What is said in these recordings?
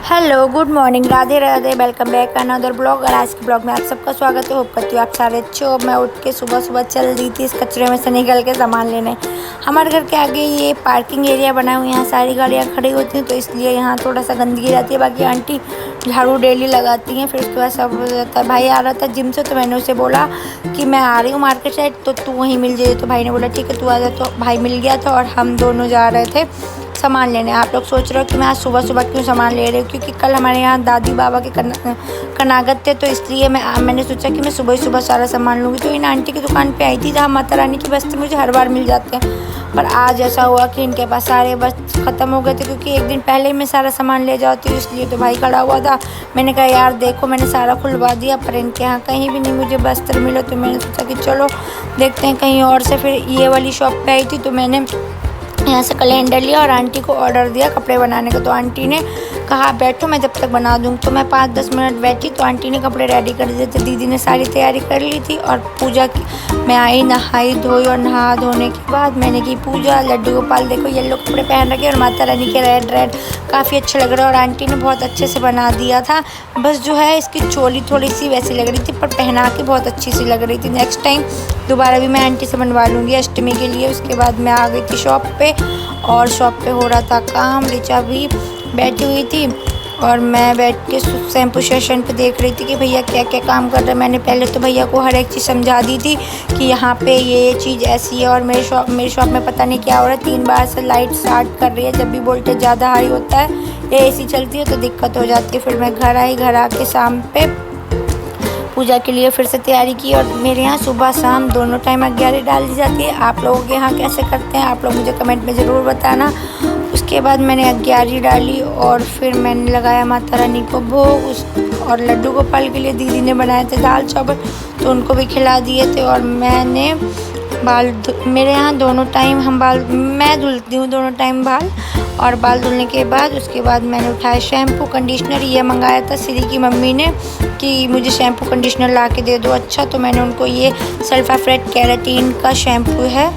Hello good morning, Radhe Radhe. Welcome back another blog. और आज के ब्लॉग में आप सबका स्वागत है। होप करती हूँ आप सारे अच्छे हो। मैं उठ के सुबह सुबह चल दी थी इस कचरे में से निकल के सामान लेने। हमारे घर के आगे ये पार्किंग एरिया बना हुआ है, यहाँ सारी गाड़ियाँ खड़ी होती हैं, तो इसलिए यहाँ थोड़ा सा गंदगी रहती है। बाकी आंटी झाड़ू डेली लगाती हैं। फिर उसके बाद सब हो जाता है। भाई आ रहा था जिम से, तो मैंने उसे बोला कि मैं आ रही हूँ मार्केट साइड, तो तू वहीं मिल जाइए। तो भाई ने बोला ठीक है तू आ जा। तो भाई मिल गया था और हम दोनों जा रहे थे सामान लेने। आप लोग सोच रहे हो कि मैं आज सुबह सुबह क्यों सामान ले रही हूँ, क्योंकि कल हमारे यहाँ दादी बाबा के कनागत थे, तो इसलिए मैंने सोचा कि मैं सुबह ही सुबह सारा सामान लूँगी। तो इन आंटी की दुकान पे आई थी जहाँ माता रानी की बस्ते मुझे हर बार मिल जाते हैं, पर आज ऐसा हुआ कि इनके पास सारे बस ख़त्म हो गए थे, क्योंकि एक दिन पहले ही मैं सारा सामान ले जाती हूँ इसलिए। तो भाई खड़ा हुआ था, मैंने कहा यार देखो मैंने सारा खुलवा दिया, पर इनके यहाँ कहीं भी नहीं मुझे बस्तर मिला। तो मैंने सोचा कि चलो देखते हैं कहीं और से। फिर ये वाली शॉप पे आई थी, तो मैंने यहाँ से कैलेंडर लिया और आंटी को ऑर्डर दिया कपड़े बनाने का। तो आंटी ने कहा बैठो मैं जब तक बना दूँ। तो मैं 5-10 मिनट बैठी, तो आंटी ने कपड़े रेडी कर दिए थे। दीदी ने सारी तैयारी कर ली थी और पूजा की। मैं आई, नहाई धोई, और नहा धोने के बाद मैंने की पूजा। लड्डू गोपाल देखो येलो कपड़े पहन रखे और माता रानी के रेड काफ़ी अच्छे लग रहे हैं, और आंटी ने बहुत अच्छे से बना दिया था। बस जो है इसकी चोली थोड़ी सी वैसी लग रही थी, पर पहना के बहुत अच्छी सी लग रही थी। नेक्स्ट टाइम दोबारा भी मैं आंटी से बनवा लूँगी अष्टमी के लिए। उसके बाद मैं आ गई थी शॉप पे, और शॉप पे हो रहा था काम। ऋचा भी बैठी हुई थी और मैं बैठ के शैम्पू सेशन पे देख रही थी कि भैया क्या क्या काम कर रहे हैं। मैंने पहले तो भैया को हर एक चीज़ समझा दी थी कि यहाँ पे ये चीज़ ऐसी है। और मेरी शॉप में पता नहीं क्या हो रहा है, 3 बार से लाइट स्टार्ट कर रही है। जब भी वोल्टेज ज़्यादा हाई होता है या एसी चलती है तो दिक्कत हो जाती है। फिर मैं घर आई, घर आके शाम पे पूजा के लिए फिर से तैयारी की। और मेरे यहाँ सुबह शाम दोनों टाइम अग्यारी डाल दी जाती है। आप लोगों के यहाँ कैसे करते हैं आप लोग मुझे कमेंट में ज़रूर बताना। उसके बाद मैंने अग्यारी डाली और फिर मैंने लगाया माता रानी को भोग। और लड्डू गोपाल के लिए दीदी ने बनाए थे दाल चावल, तो उनको भी खिला दिए थे। और मैंने मेरे यहाँ दोनों टाइम मैं धुलती हूँ दोनों टाइम बाल। और बाल धुलने के बाद उसके बाद मैंने उठाया शैम्पू कंडीशनर। ये मंगाया था श्री की मम्मी ने कि मुझे शैम्पू कंडीशनर ला के दे दो। अच्छा, तो मैंने उनको ये सल्फाफ्रेट केराटिन का शैम्पू है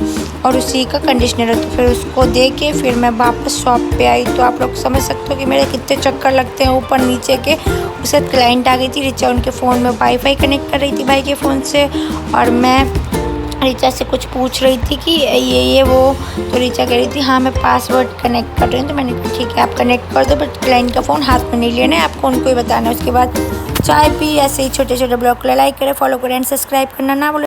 और उसी का कंडीशनर है। तो फिर उसको दे के फिर मैं वापस शॉप पे आई। तो आप लोग समझ सकते हो कि मेरे कितने चक्कर लगते हैं ऊपर नीचे के। उसके बाद क्लाइंट आ गई थी ऋचा, उनके फ़ोन में वाईफाई कनेक्ट कर रही थी भाई के फ़ोन से, और मैं ऋचा से कुछ पूछ रही थी कि ये वो। तो ऋचा कह रही थी हाँ मैं पासवर्ड कनेक्ट कर रही हूँ। तो मैंने कहा ठीक है आप कनेक्ट कर दो, बट क्लाइंट का फ़ोन हाथ में नहीं लेना है, आपको उनको ही बताना है। उसके बाद चाय पी। ऐसे ही छोटे छोटे ब्लॉग को लाइक करें, फॉलो करें एंड सब्सक्राइब करना ना भूलें।